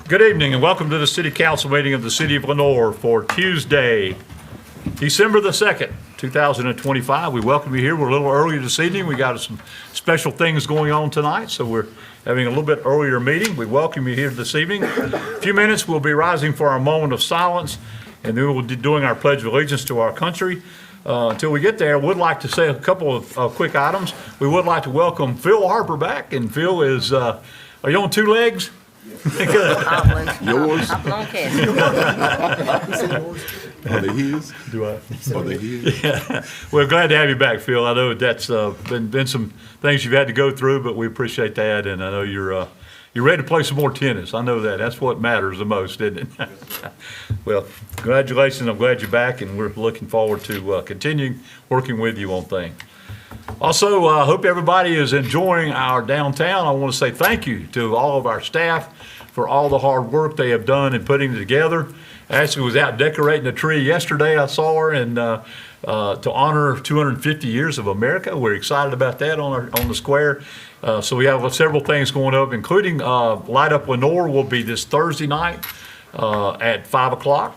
Good evening and welcome to the City Council meeting of the City of Lenoir for Tuesday, December the 2nd, 2025. We welcome you here. We're a little early this evening. We got some special things going on tonight, so we're having a little bit earlier meeting. We welcome you here this evening. In a few minutes, we'll be rising for our moment of silence, and then we'll be doing our Pledge of Allegiance to our country. Until we get there, I would like to say a couple of quick items. We would like to welcome Phil Harper back, and Phil is, are you on two legs? Yours? Are they his? Do I? Are they his? Yeah. We're glad to have you back, Phil. I know that's been some things you've had to go through, but we appreciate that, and I know you're ready to play some more tennis. I know that. That's what matters the most, isn't it? Well, congratulations. I'm glad you're back, and we're looking forward to continuing working with you on things. Also, I hope everybody is enjoying our downtown. I want to say thank you to all of our staff for all the hard work they have done in putting it together. Ashley was out decorating a tree yesterday. I saw her, and to honor 250 years of America. We're excited about that on the square. So we have several things going up, including Light Up Lenoir will be this Thursday night at 5 o'clock.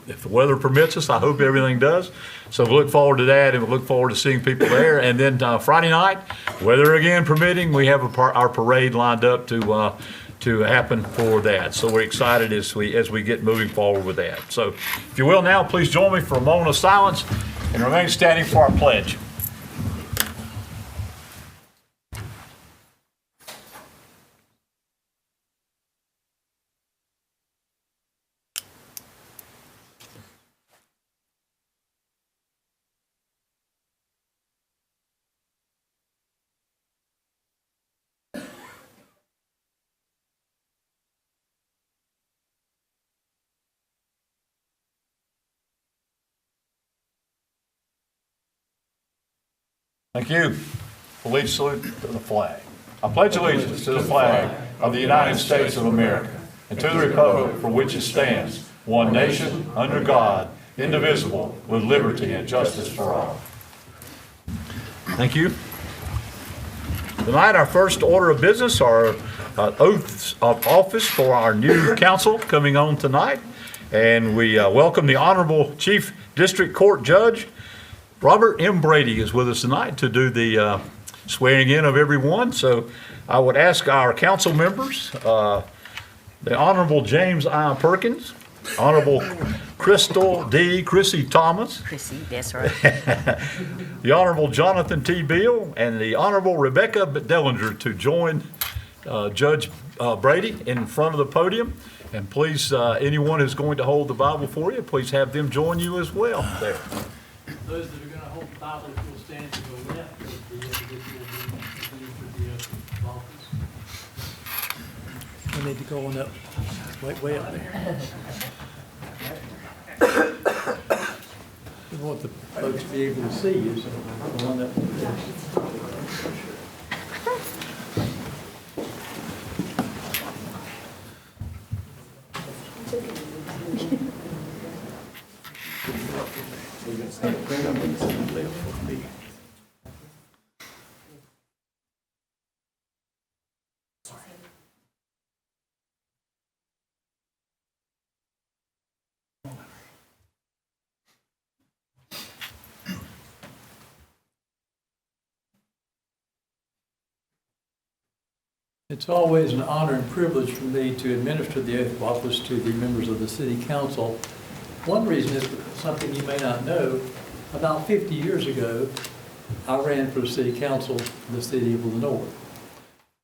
If the weather permits us, I hope everything does. So we look forward to that, and we look forward to seeing people there. And then Friday night, weather again permitting, we have our parade lined up to happen for that. So we're excited as we get moving forward with that. So if you will now, please join me for a moment of silence and remain standing for our pledge. Thank you. Allegiance salute to the flag. I pledge allegiance to the flag of the United States of America and to the republic for which it stands, one nation, under God, indivisible, with liberty and justice for all. Thank you. Tonight, our first order of business are oaths of office for our new council coming on tonight. And we welcome the Honorable Chief District Court Judge Robert M. Brady is with us tonight to do the swearing in of everyone. So I would ask our council members, the Honorable James I. Perkins, Honorable Crystal D. Chrissy Thomas. Chrissy, that's right. The Honorable Jonathan T. Beal and the Honorable Rebecca Dellinger to join Judge Brady in front of the podium. And please, anyone who's going to hold the Bible for you, please have them join you as well there. Those that are going to hold the Bible, if you'll stand to the left of the individual being introduced for the oath of office. We need to go on up, way up there. We want the folks to be able to see you, so go on up there. It's always an honor and privilege for me to administer the oath of office to the members of the City Council. One reason is something you may not know. About 50 years ago, I ran for the City Council in the city of Lenoir.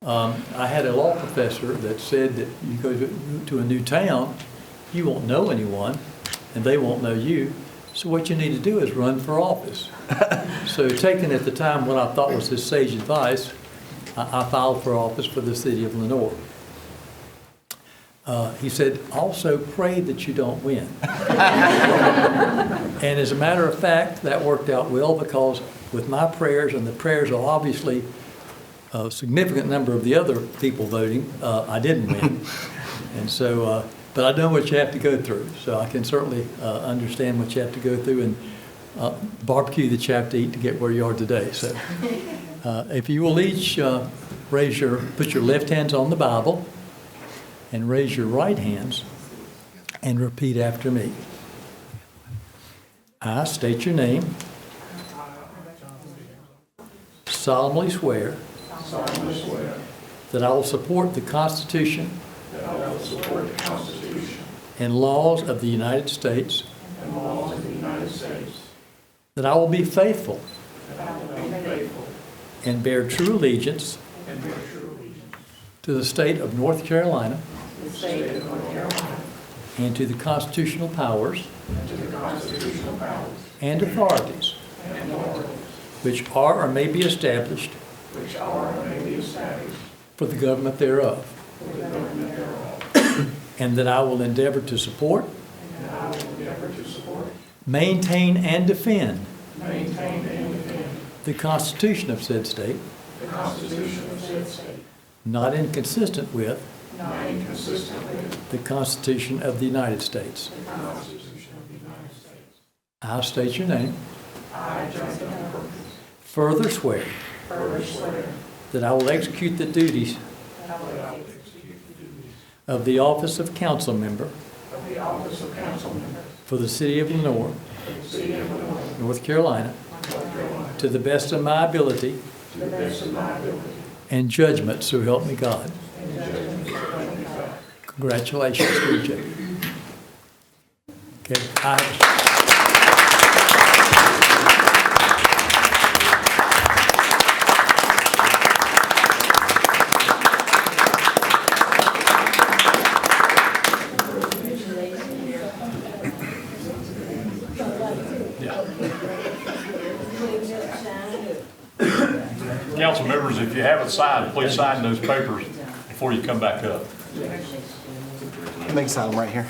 I had a law professor that said that you go to a new town, you won't know anyone, and they won't know you. So what you need to do is run for office. So taken at the time what I thought was his sage advice, I filed for office for the city of Lenoir. He said, also pray that you don't win. And as a matter of fact, that worked out well because with my prayers and the prayers of obviously a significant number of the other people voting, I didn't win. And so, but I know what you have to go through. So I can certainly understand what you have to go through and barbecue that you have to eat to get where you are today. So if you will each put your left hands on the Bible and raise your right hands and repeat after me. I state your name. Solemnly swear that I will support the Constitution and laws of the United States, that I will be faithful and bear true allegiance to the state of North Carolina and to the constitutional powers and authorities which are or may be established for the government thereof, and that I will endeavor to support, maintain, and defend the Constitution of said state, not inconsistent with the Constitution of the United States. I state your name. Further swear that I will execute the duties of the office of council member for the city of Lenoir, North Carolina, to the best of my ability and judgment, so help me God. Congratulations, DJ. Okay. Council members, if you haven't signed, please sign those papers before you come back up. Make sign them right here.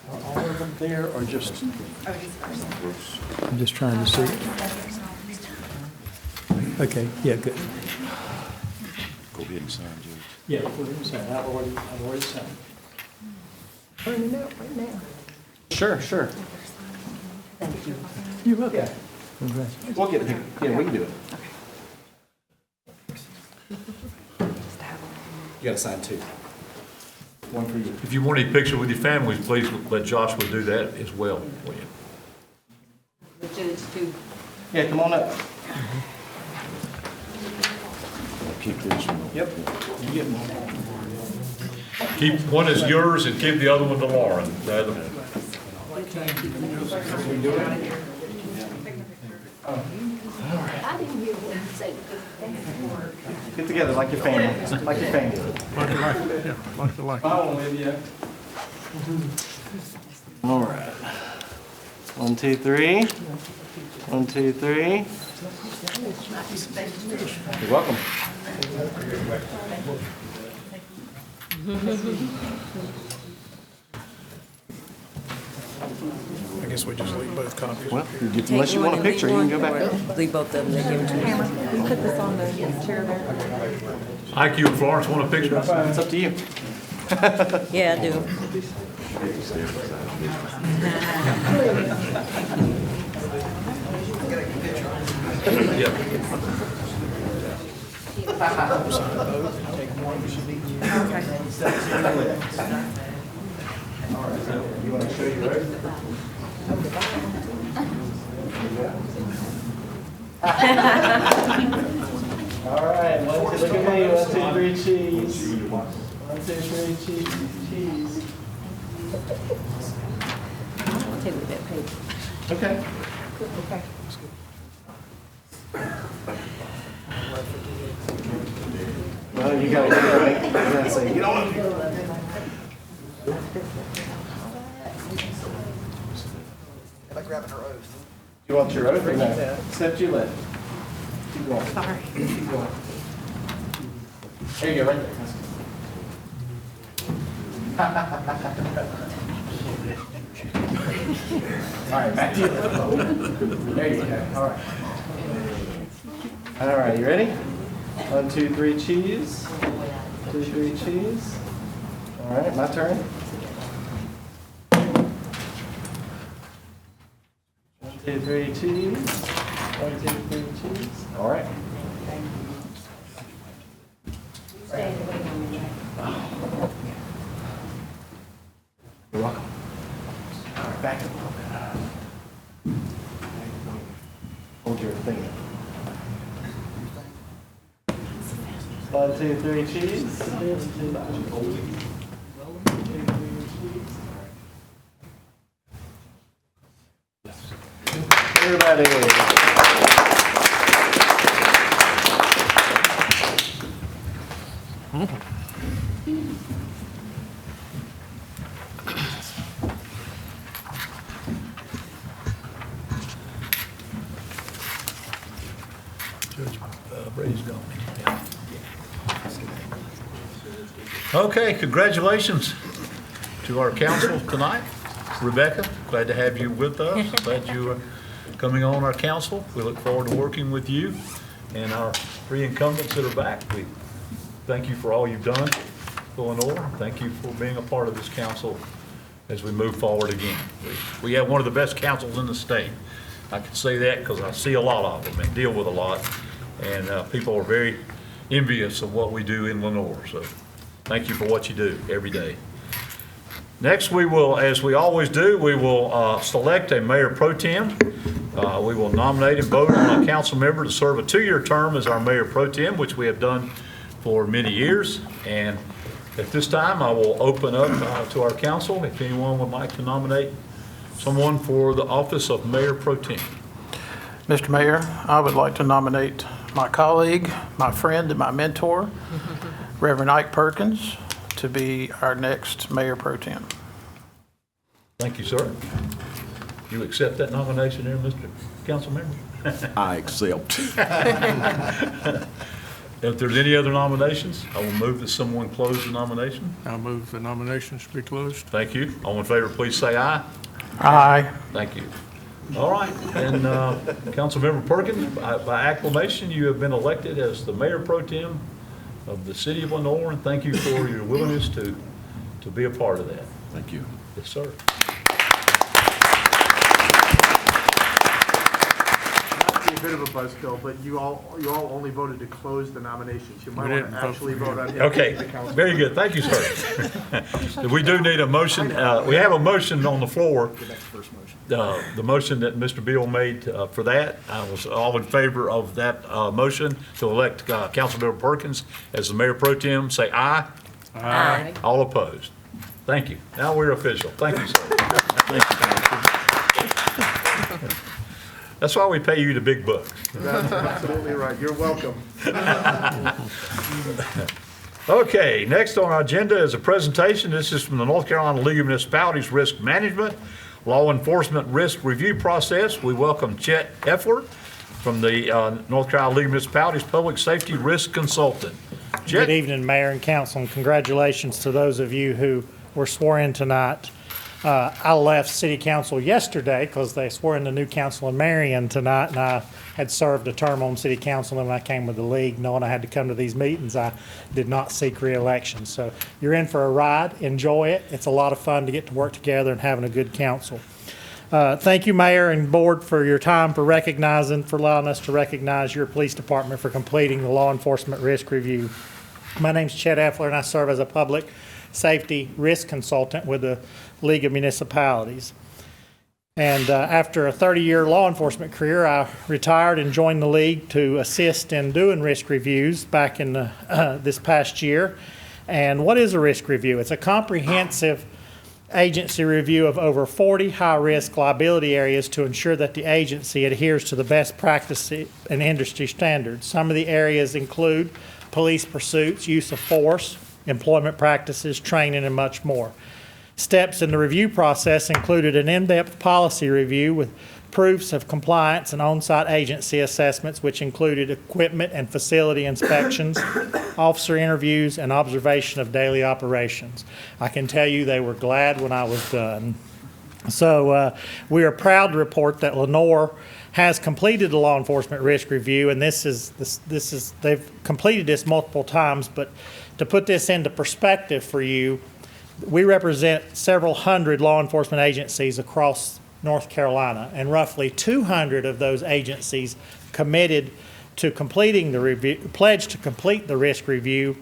Are all of them there or just? I'm just trying to see. Okay, yeah, good. Go ahead and sign, Judge. Yeah, go ahead and sign. I've already signed. Turning it out right now. Sure, sure. You're welcome. Yeah. Congratulations. We'll get it. Yeah, we can do it. You gotta sign two. One for you. If you want any picture with your families, please let Joshua do that as well for you. The judge too. Yeah, come on up. Keep this one. Yep. You get one. Keep one as yours and give the other one to Lauren. The other- I didn't hear what you said. Get together like your family. Like your family. Follow with you. All right. 1, 2, 3. 1, 2, 3. You're welcome. I guess we just leave both copies. Well, unless you want a picture, you can go back up. Leave both of them, they give it to me. Can you put this on the chair there? Ike, you and Florence want a picture? It's up to you. Yeah, I do. You want to show your oath? All right, 1, 2, look at me. 1, 2, 3, cheese. 1, 2, 3, cheese. I'll take with that page. Okay. Well, you gotta say, you don't want to. You want your oath or no? Except you let. Keep going. Sorry. Keep going. There you go, right there. All right, back to you. There you go. All right. All right, you ready? 1, 2, 3, cheese. 2, 3, cheese. All right, my turn. 1, 2, 3, cheese. 1, 2, 3, cheese. All right. You're welcome. All right, back up a little bit. Hold your thing. 1, 2, 3, cheese. Everybody. Judge Brady's gone. Okay, congratulations to our council tonight. Rebecca, glad to have you with us. Glad you are coming on our council. We look forward to working with you and our three incumbents that are back. We thank you for all you've done for Lenoir. Thank you for being a part of this council as we move forward again. We have one of the best councils in the state. I can say that because I see a lot of them and deal with a lot. And people are very envious of what we do in Lenoir. So thank you for what you do every day. Next, we will, as we always do, we will select a mayor pro tem. We will nominate and vote on a council member to serve a 2-year term as our mayor pro tem, which we have done for many years. And at this time, I will open up to our council if anyone would like to nominate someone for the office of mayor pro tem. Mr. Mayor, I would like to nominate my colleague, my friend, and my mentor, Reverend Ike Perkins, to be our next mayor pro tem. Thank you, sir. You accept that nomination there, Mr. Council Member? I accept. If there's any other nominations, I will move that someone close the nomination. I'll move the nominations to be closed. Thank you. All in favor, please say aye. Aye. Thank you. All right, and Councilmember Perkins, by acclamation, you have been elected as the mayor pro tem of the city of Lenoir, and thank you for your willingness to be a part of that. Thank you. Yes, sir. Not to be a bit of a buzzkill, but you all only voted to close the nominations. You might want to actually vote on him. Okay, to be the council. very good. Thank you, sir. We do need a motion. We have a motion on the floor. The motion that Mr. Beal made for that, I was all in favor of that motion to elect Councilmember Perkins as the mayor pro tem, say aye. Aye. All opposed. Thank you. Now we're official. Thank you, sir. Thank you, Council. That's why we pay you the big bucks. That's absolutely right. You're welcome. Okay, next on our agenda is a presentation. This is from the North Carolina League of Municipalities Risk Management Law Enforcement Risk Review Process. We welcome Chet Effler from the North Carolina League of Municipalities Public Safety Risk Consultant. Good Chet? evening, Mayor and Council, and congratulations to those of you who were sworn in tonight. I left City Council yesterday because they swore in the new council in Marion tonight, and I had served a term on City Council, and when I came with the league, knowing I had to come to these meetings, I did not seek re-election. So you're in for a ride. Enjoy it. It's a lot of fun to get to work together and having a good council. Thank you, Mayor and Board, for your time, for allowing us to recognize your police department for completing the law enforcement risk review. My name's Chet Effler, and I serve as a public safety risk consultant with the League of Municipalities. And after a 30-year law enforcement career, I retired and joined the League to assist in doing risk reviews back in this past year. And what is a risk review? It's a comprehensive agency review of over 40 high-risk liability areas to ensure that the agency adheres to the best practice and industry standards. Some of the areas include police pursuits, use of force, employment practices, training, and much more. Steps in the review process included an in-depth policy review with proofs of compliance and on-site agency assessments, which included equipment and facility inspections, officer interviews, and observation of daily operations. I can tell you they were glad when I was done. So we are proud to report that Lenoir has completed the law enforcement risk review, and they've completed this multiple times, but to put this into perspective for you, we represent several hundred law enforcement agencies across North Carolina. And roughly 200 of those agencies committed to completing the review, pledged to complete the risk review.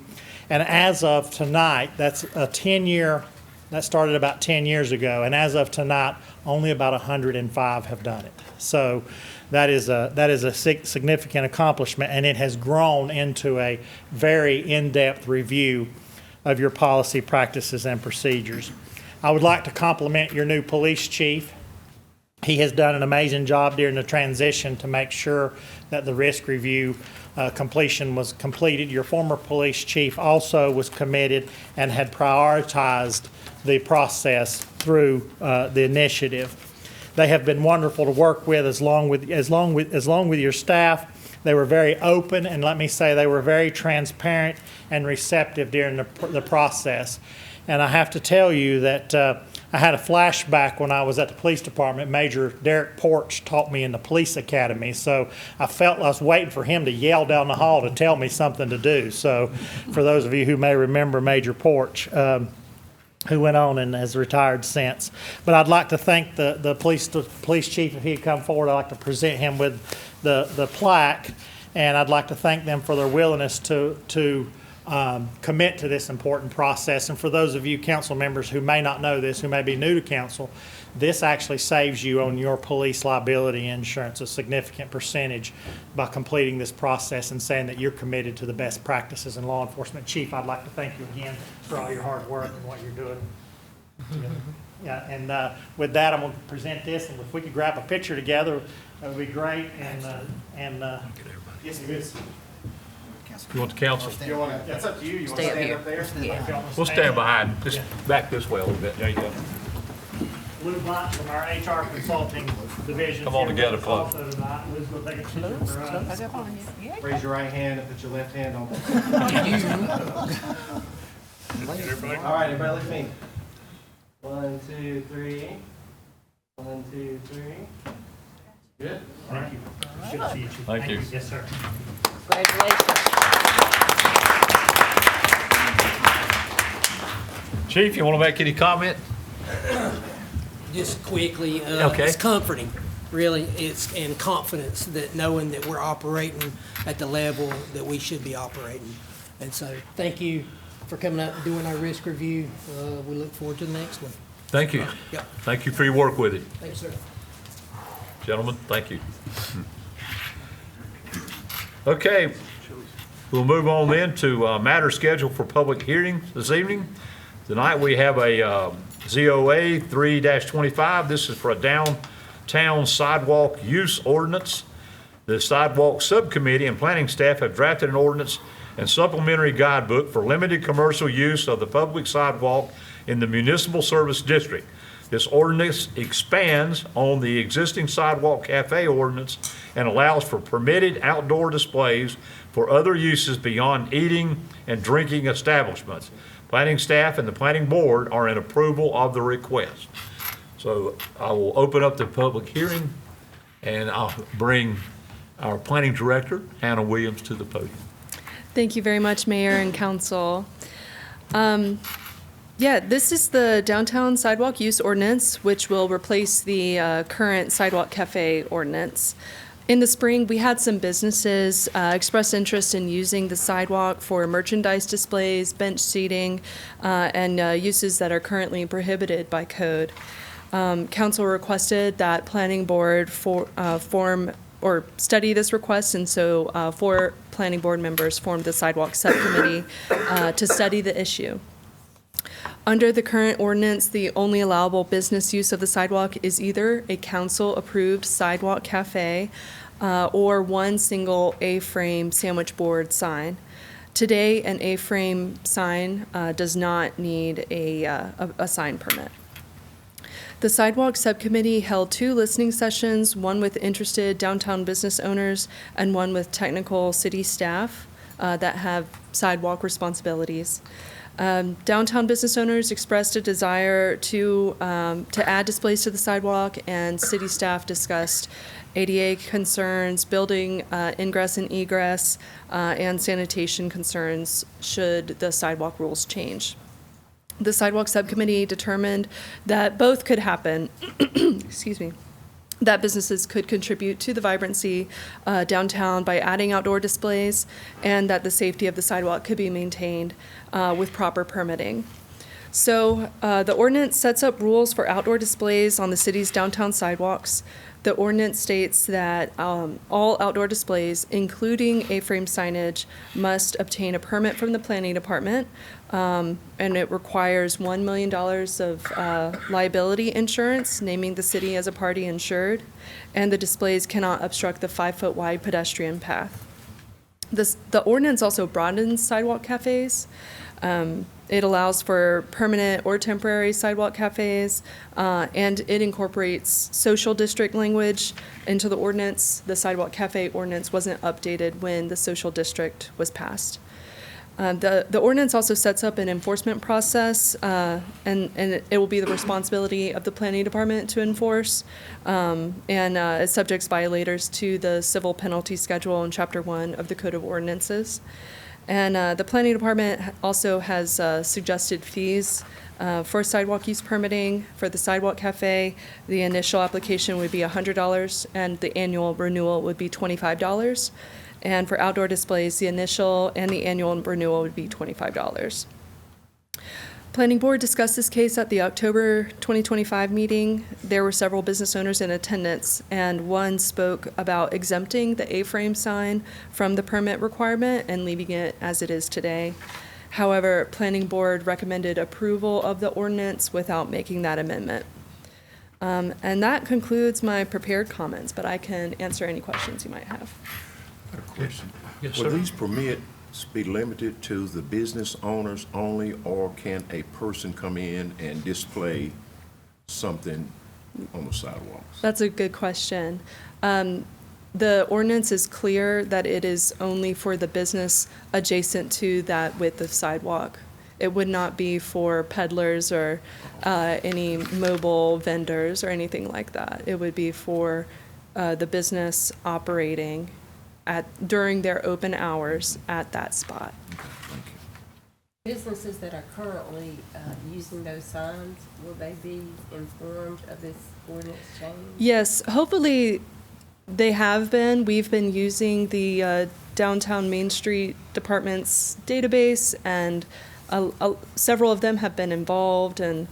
And as of tonight, that's a 10-year, that started about 10 years ago. And as of tonight, only about 105 have done it. So that is a significant accomplishment, and it has grown into a very in-depth review of your policy, practices, and procedures. I would like to compliment your new police chief. He has done an amazing job during the transition to make sure that the risk review completion was completed. Your former police chief also was committed and had prioritized the process through the initiative. They have been wonderful to work with as long with your staff. They were very open, and let me say they were very transparent and receptive during the process. And I have to tell you that I had a flashback when I was at the police department. Major Derek Porch taught me in the police academy, so I felt I was waiting for him to yell down the hall to tell me something to do. So for those of you who may remember Major Porch, who went on and has retired since. But I'd like to thank the police chief. If he'd come forward, I'd like to present him with the plaque, and I'd like to thank them for their willingness to commit to this important process. And for those of you council members who may not know this, who may be new to council, this actually saves you on your police liability insurance a significant percentage by completing this process and saying that you're committed to the best practices in law enforcement. Chief, I'd like to thank you again for all your hard work and what you're doing. Yeah, and with that, I'm going to present this, and if we could grab a picture together, that would be great. And yes, it is. You want the council? You want to, that's up to you. You want to Stay up stand here. up there? Yeah. We'll stand behind, just back this way a little bit. There you go. Lou Blunt from our HR consulting division. Come on together, close. Also tonight. Lou's going to take a picture for us. Raise your right hand and put your left hand on. All right, everybody look at me. 1, 2, 3. 1, 2, 3. Good. Thank you. Good to see you, Chief. Thank you. Yes, sir. Congratulations. Chief, you want to make any comment? Just quickly, Okay. it's comforting, really. It's in confidence that knowing that we're operating at the level that we should be operating. And so, thank you for coming out and doing our risk review. We look forward to the next one. Thank you. Yep. Thank you for your work with it. Thanks, sir. Gentlemen, thank you. Okay, we'll move on then to matters scheduled for public hearings this evening. Tonight we have a ZOA 3-25. This is for a downtown sidewalk use ordinance. The sidewalk subcommittee and planning staff have drafted an ordinance and supplementary guidebook for limited commercial use of the public sidewalk in the municipal service district. This ordinance expands on the existing sidewalk cafe ordinance and allows for permitted outdoor displays for other uses beyond eating and drinking establishments. Planning staff and the planning board are in approval of the request. So I will open up the public hearing, and I'll bring our planning director, Hannah Williams, to the podium. Thank you very much, Mayor and Council. Yeah, this is the downtown sidewalk use ordinance, which will replace the current sidewalk cafe ordinance. In the spring, we had some businesses express interest in using the sidewalk for merchandise displays, bench seating, and uses that are currently prohibited by code. Council requested that planning board form or study this request, and so 4 planning board members formed the sidewalk subcommittee to study the issue. Under the current ordinance, the only allowable business use of the sidewalk is either a council-approved sidewalk cafe or one single A-frame sandwich board sign. Today, an A-frame sign does not need a sign permit. The Sidewalk Subcommittee held 2 listening sessions, one with interested downtown business owners and one with technical city staff that have sidewalk responsibilities. Downtown business owners expressed a desire to add displays to the sidewalk, and city staff discussed ADA concerns, building ingress and egress, and sanitation concerns should the sidewalk rules change. The sidewalk subcommittee determined that both could happen, excuse me, that businesses could contribute to the vibrancy downtown by adding outdoor displays, and that the safety of the sidewalk could be maintained with proper permitting. So the ordinance sets up rules for outdoor displays on the city's downtown sidewalks. The ordinance states that all outdoor displays, including A-frame signage, must obtain a permit from the planning department, and it requires $1 million of liability insurance, naming the city as a party insured, and the displays cannot obstruct the 5-foot wide pedestrian path. The ordinance also broadens sidewalk cafes. It allows for permanent or temporary sidewalk cafes, and it incorporates social district language into the ordinance. The sidewalk cafe ordinance wasn't updated when the social district was passed. The ordinance also sets up an enforcement process, and it will be the responsibility of the planning department to enforce, and it subjects violators to the civil penalty schedule in Chapter 1 of the Code of Ordinances. And the planning department also has suggested fees for sidewalk use permitting. For the sidewalk cafe, the initial application would be $100, and the annual renewal would be $25. And for outdoor displays, the initial and the annual renewal would be $25. Planning Board discussed this case at the October 2025 meeting. There were several business owners in attendance, and one spoke about exempting the A-frame sign from the permit requirement and leaving it as it is today. However, Planning Board recommended approval of the ordinance without making that amendment. And that concludes my prepared comments, but I can answer any questions you might have. Question. Yes, Will sir. these permits be limited to the business owners only, or can a person come in and display something on the sidewalks? That's a good question. The ordinance is clear that it is only for the business adjacent to that width of sidewalk. It would not be for peddlers or any mobile vendors or anything like that. It would be for the business operating during their open hours at that spot. Thank you. Businesses that are currently using those signs, will they be informed of this ordinance change? Yes, hopefully they have been. We've been using the Downtown Main Street Department's database, and several of them have been involved, and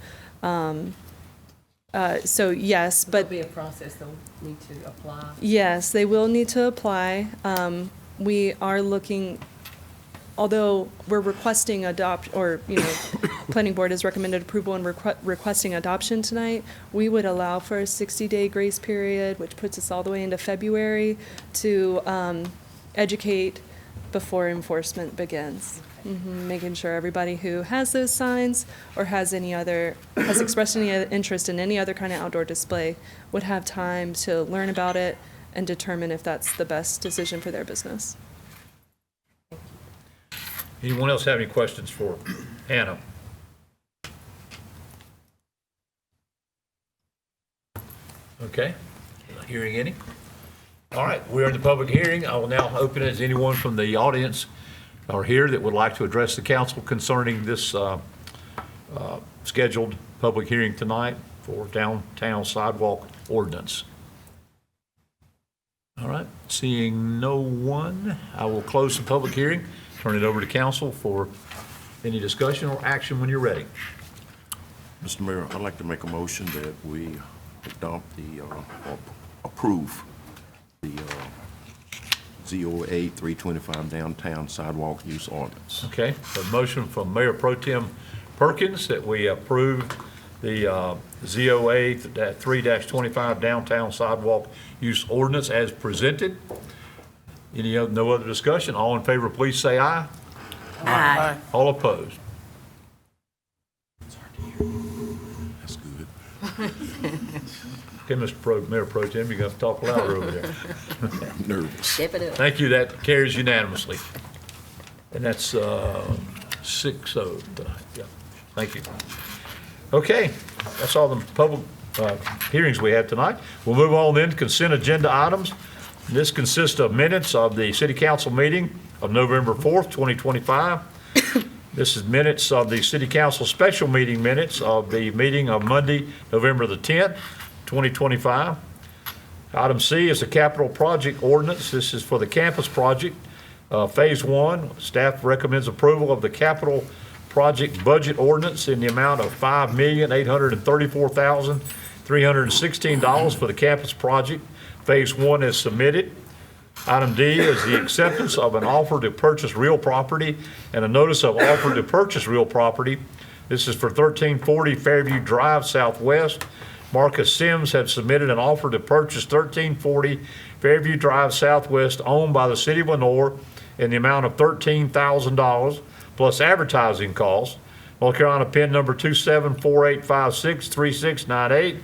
so yes, but There'll be a process they'll need to apply. yes, they will need to apply. We are looking, although we're requesting Planning Board has recommended approval and requesting adoption tonight, we would allow for a 60-day grace period, which puts us all the way into February to educate before enforcement begins. Making sure everybody who has those signs or has expressed any interest in any other kind of outdoor display would have time to learn about it and determine if that's the best decision for their business. Anyone else have any questions for Hannah? Okay, not hearing any. All right, we're in the public hearing. I will now open it. Is anyone from the audience or here that would like to address the council concerning this scheduled public hearing tonight for downtown sidewalk ordinance? All right, seeing no one, I will close the public hearing, turn it over to council for any discussion or action when you're ready. Mr. Mayor, I'd like to make a motion that we adopt or approve the ZOA 325 downtown sidewalk use ordinance. Okay, a motion from Mayor Pro Tem Perkins that we approve the ZOA 3-25 downtown sidewalk use ordinance as presented. No other discussion? All in favor, please say aye. Aye. All opposed? That's good. Okay, Mayor Pro Tem, you're going to talk louder over there. I'm nervous. Step it up. Thank you, that carries unanimously. And that's 6-0. Yeah, thank you. Okay, that's all the public hearings we have tonight. We'll move on then to consent agenda items. This consists of minutes of the city council meeting of November 4th, 2025, This is minutes of the City Council special meeting minutes of the meeting of Monday, November the 10th, 2025. Item C is the capital project ordinance. This is for the campus project, Phase 1. Staff recommends approval of the capital project budget ordinance in the amount of $5,834,316 for the campus project. Phase 1 is submitted. Item D is the acceptance of an offer to purchase real property and a notice of offer to purchase real property. This is for 1340 Fairview Drive Southwest. Marcus Sims had submitted an offer to purchase 1340 Fairview Drive Southwest owned by the City of Lenoir in the amount of $13,000 plus advertising costs. North Carolina PIN number 27485636698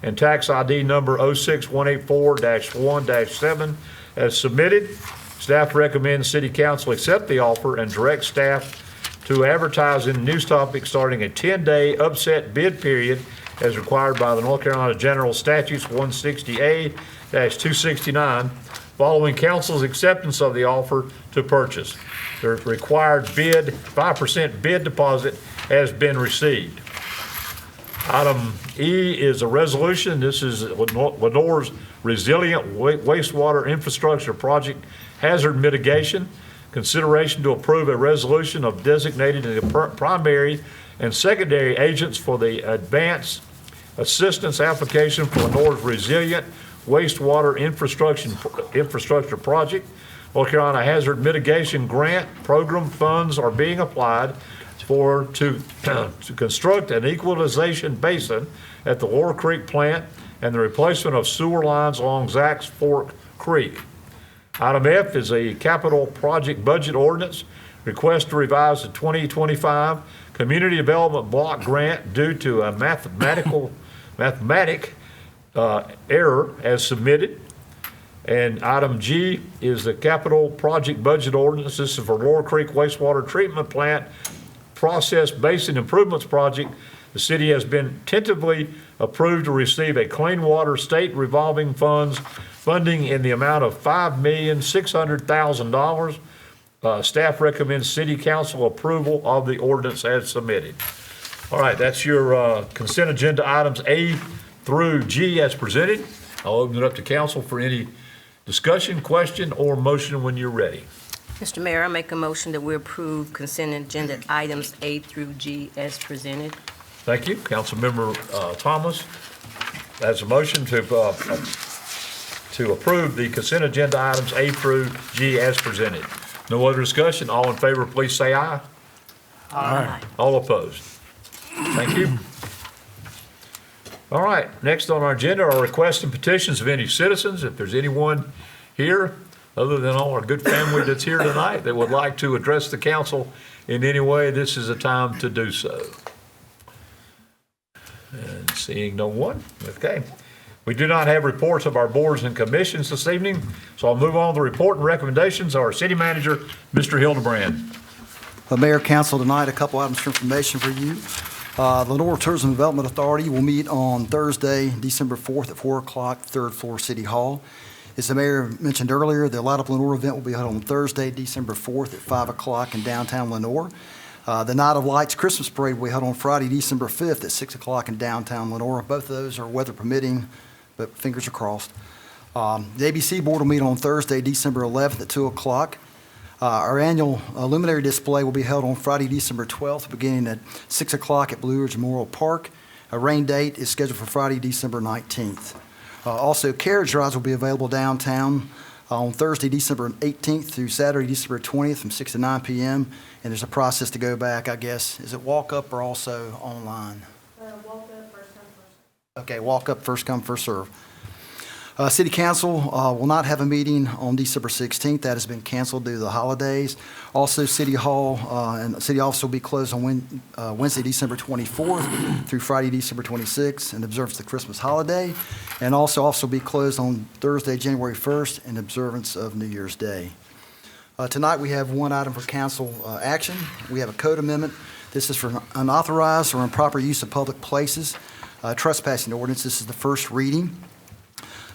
and tax ID number 06184-1-7 as submitted. Staff recommends City Council accept the offer and direct staff to advertise in News Topic starting a 10-day upset bid period as required by the North Carolina General Statutes 160A-269 following council's acceptance of the offer to purchase. The required 5% bid deposit has been received. Item E is a resolution. This is Lenoir's Resilient Wastewater Infrastructure Project Hazard Mitigation. Consideration to approve a resolution of designating the primary and secondary agents for the advanced assistance application for Lenoir's Resilient Wastewater Infrastructure Project. North Carolina Hazard Mitigation Grant Program funds are being applied to construct an equalization basin at the Laurel Creek plant and the replacement of sewer lines along Zacks Fork Creek. Item F is a capital project budget ordinance. Request to revise the 2025 Community Development Block Grant due to a mathematic error as submitted. And item G is the capital project budget ordinance. This is for Laurel Creek Wastewater Treatment Plant Process Basin Improvements Project. The city has been tentatively approved to receive a Clean Water State Revolving Funds funding in the amount of $5,600,000. Staff recommends City Council approval of the ordinance as submitted. All right, that's your consent agenda items A through G as presented. I'll open it up to council for any discussion, question, or motion when you're ready. Mr. Mayor, I make a motion that we approve consent agenda items A through G as presented. Thank you. Councilmember Thomas has a motion to approve the consent agenda items A through G as presented. No other discussion. All in favor, please say aye. Aye. All opposed. Thank you. All right, next on our agenda are requests and petitions of any citizens. If there's anyone here, other than all our good family that's here tonight, that would like to address the council in any way, this is a time to do so. And seeing no one, okay. We do not have reports of our boards and commissions this evening, so I'll move on to the report and recommendations of our city manager, Mr. Hildebrand. Mayor, council, tonight a couple items for information for you. The Lenoir Tourism Development Authority will meet on Thursday, December 4th at 4 o'clock, third floor City Hall. As the mayor mentioned earlier, the Light Up Lenoir event will be held on Thursday, December 4th at 5 o'clock in downtown Lenoir. The Night of Lights Christmas Parade will be held on Friday, December 5th at 6 o'clock in downtown Lenoir. Both of those are weather permitting, but fingers are crossed. The ABC Board will meet on Thursday, December 11th at 2 o'clock. Our annual luminary display will be held on Friday, December 12th, beginning at 6 o'clock at Blue Ridge Memorial Park. A rain date is scheduled for Friday, December 19th. Also, carriage rides will be available downtown on Thursday, December 18th through Saturday, December 20th from 6 to 9 p.m. And there's a process to go back, I guess. Is it walk-up or also online? Walk-up, first come, first serve. Okay, walk-up, first come, first serve. City Council will not have a meeting on December 16th. That has been canceled due to the holidays. Also, City Hall and City Office will be closed on Wednesday, December 24th through Friday, December 26th, in observance of the Christmas holiday. And also will be closed on Thursday, January 1st, in observance of New Year's Day. Tonight, we have one item for council action. We have a code amendment. This is for unauthorized or improper use of public places. Trespassing ordinance. This is the first reading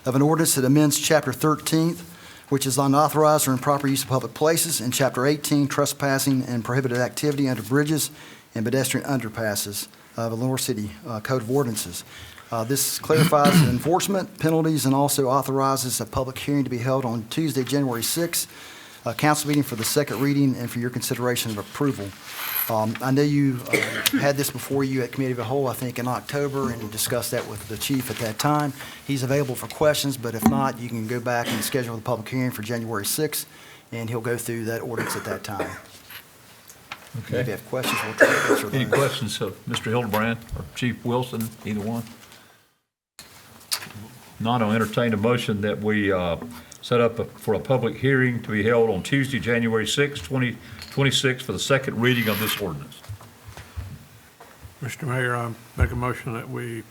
of an ordinance that amends Chapter 13 which is unauthorized or improper use of public places, and Chapter 18, trespassing and prohibited activity under bridges and pedestrian underpasses of the Lenoir City Code of Ordinances. This clarifies the enforcement, penalties, and also authorizes a public hearing to be held on Tuesday, January 6th, a council meeting for the second reading and for your consideration of approval. I know you had this before you at Committee of the Whole, I think, in October, and you discussed that with the chief at that time. He's available for questions, but if not, you can go back and schedule the public hearing for January 6th, and he'll go through that ordinance at that time. Okay. If you have questions, we'll try to answer Any those. questions of Mr. Hildebrand or Chief Wilson, either one? Not, I'll entertain a motion that we set up for a public hearing to be held on Tuesday, January 6, 2026, for the second reading of this ordinance. Mr. Mayor, I make a motion that we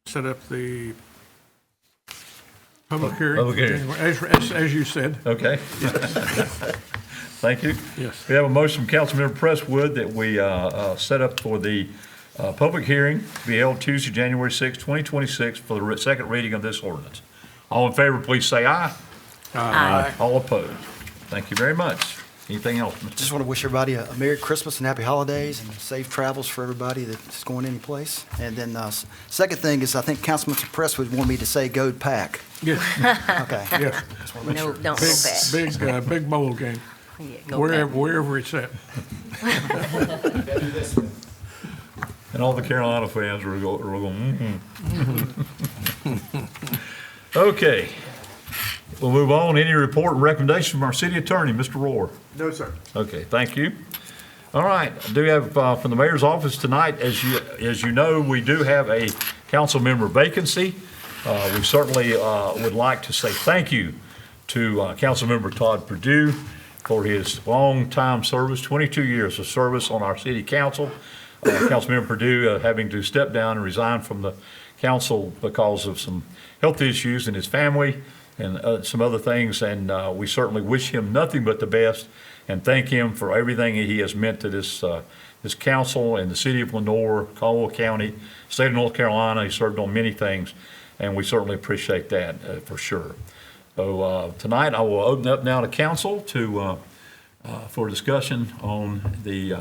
set up the public hearing. Public hearing. As you said. Okay. Thank you. Yes. We have a motion from Councilmember Presswood that we set up for the public hearing to be held Tuesday, January 6, 2026, for the second reading of this ordinance. All in favor, please say aye. Aye. All opposed. Thank you very much. Anything else, Mr. Just want to wish everybody a Merry Christmas and Happy Holidays and safe travels for everybody that's going any place. And then second thing is I think Councilman Presswood wanted me to say go pack. Yes. Okay. Yes. Just want to make No, sure. don't go back. Big bowl game, Yeah, go back. wherever it's at. And all the Carolina fans are going, Okay. We'll move on. Any report and recommendation from our city attorney, Mr. Rohr? No, sir. Okay, thank you. All right, I do have from the mayor's office tonight, as you know, we do have a council member vacancy. We certainly would like to say thank you to Councilmember Todd Perdue for his long-time service, 22 years of service on our city council. Councilmember Perdue having to step down and resign from the council because of some health issues in his family and some other things, and we certainly wish him nothing but the best and thank him for everything he has meant to this council and the city of Lenoir, Caldwell County, state of North Carolina. He served on many things, and we certainly appreciate that for sure. So tonight I will open up now to council for discussion on the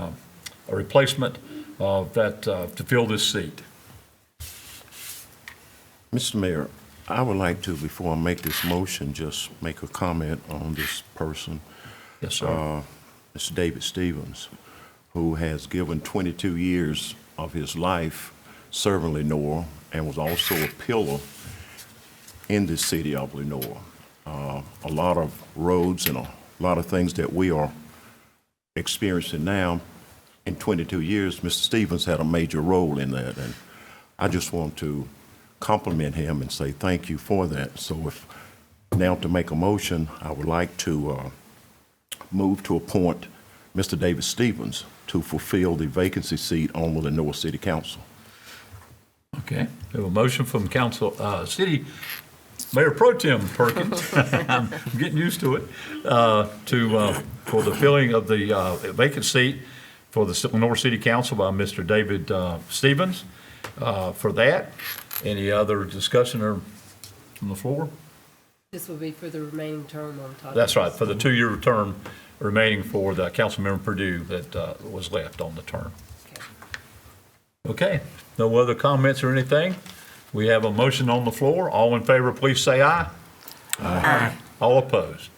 replacement of that to fill this seat. Mr. Mayor, I would like to, before I make this motion, just make a comment on this person. Yes, sir. Mr. David Stevens, who has given 22 years of his life serving Lenoir and was also a pillar in the city of Lenoir. A lot of roads and a lot of things that we are experiencing now, in 22 years, Mr. Stevens had a major role in that. And I just want to compliment him and say thank you for that. So if now to make a motion, I would like to move to appoint Mr. David Stevens to fulfill the vacancy seat on the Lenoir City Council. Okay, we have a motion from City Mayor Pro Tem Perkins, I'm getting used to it, for the filling of the vacant seat for the Lenoir City Council by Mr. David Stevens. For that, any other discussion or from the floor? This will be for the remaining term on top. That's right, for the two-year term remaining for the Councilmember Perdue that was left on the term. Okay, no other comments or anything? We have a motion on the floor. All in favor, please say aye. Aye. All opposed?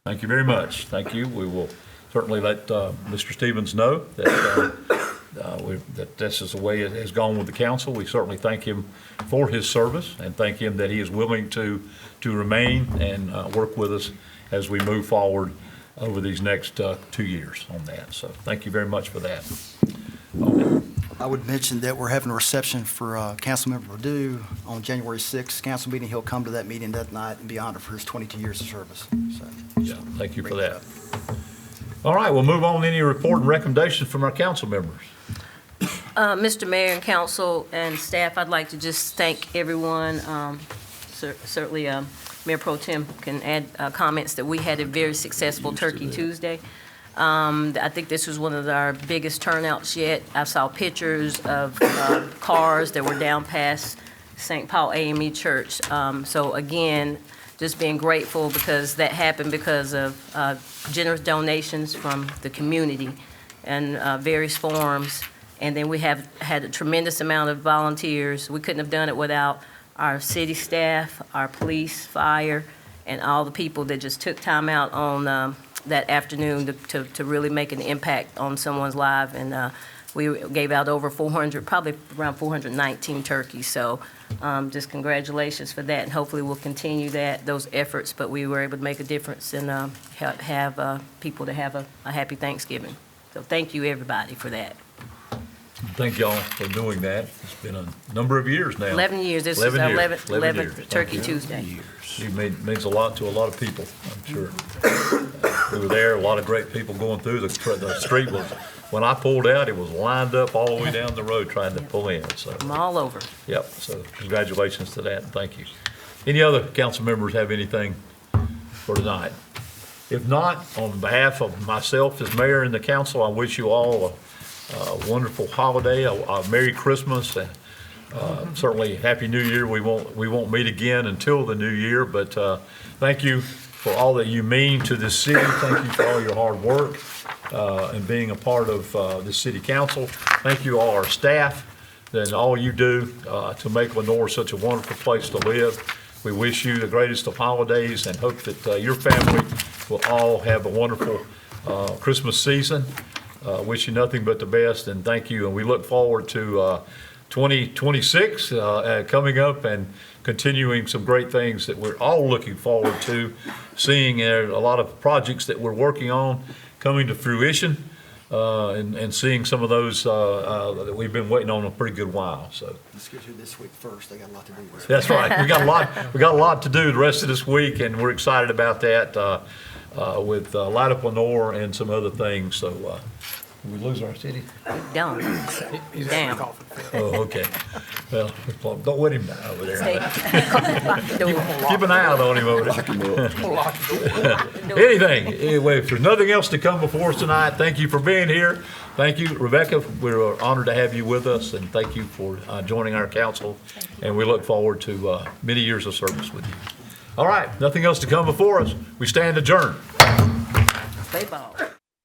Thank you very much. Thank you. We will certainly let Mr. Stevens know that this is the way it has gone with the council. We certainly thank him for his service and thank him that he is willing to remain and work with us as we move forward over these next 2 years on that. So thank you very much for that. I would mention that we're having a reception for Councilmember Perdue on January 6th. Council meeting, he'll come to that meeting that night and be honored for his 22 years of service. So, Yeah, thank you for that. All right, we'll move on to any report and recommendations from our council members. Mr. Mayor and council and staff, I'd like to just thank everyone. Certainly, Mayor Pro Tem can add comments that we had a very successful Turkey Tuesday. I think this was one of our biggest turnouts yet. I saw pictures of cars that were down past St. Paul AME Church. So again, just being grateful because that happened because of generous donations from the community and various forums. And then we have had a tremendous amount of volunteers. We couldn't have done it without our city staff, our police, fire, and all the people that just took time out on that afternoon to really make an impact on someone's life. And we gave out over 400, probably around 419 turkeys. So just congratulations for that, and hopefully we'll continue those efforts. But we were able to make a difference and have people to have a happy Thanksgiving. So thank you, everybody, for that. Thank y'all for doing that. It's been a number of years now. 11 years. This is 11 our years. 11th Turkey Tuesday. It means a lot to a lot of people, I'm sure. We were there, a lot of great people going through. The street was, when I pulled out, it was lined up all the way down the road trying to pull in, so. I'm all over. Yep, so congratulations to that, and thank you. Any other council members have anything for tonight? If not, on behalf of myself as mayor and the council, I wish you all a wonderful holiday, a Merry Christmas, and certainly Happy New Year. We won't meet again until the new year, but thank you for all that you mean to this city. Thank you for all your hard work and being a part of the city council. Thank you all our staff and all you do to make Lenoir such a wonderful place to live. We wish you the greatest of holidays and hope that your family will all have a wonderful Christmas season. Wish you nothing but the best, and thank you. And we look forward to 2026 coming up and continuing some great things that we're all looking forward to, seeing a lot of projects that we're working on coming to fruition, and seeing some of those that we've been waiting on a pretty good while. So Let's get to this week first. They got a lot to do this week. that's right. We got a lot to do the rest of this week, and we're excited about that with Light Up Lenoir and some other things. So did we lose our city? Down. Damn. Oh, okay. Well, don't let him die over there. Lock the door. Keep an eye out on him over there. Anyway, if there's nothing else to come before us tonight, thank you for being here. Thank you, Rebecca. We're honored to have you with us, and thank you for joining our council. And we look forward to many years of service with you. All right, nothing else to come before us. We stand adjourned. Play ball.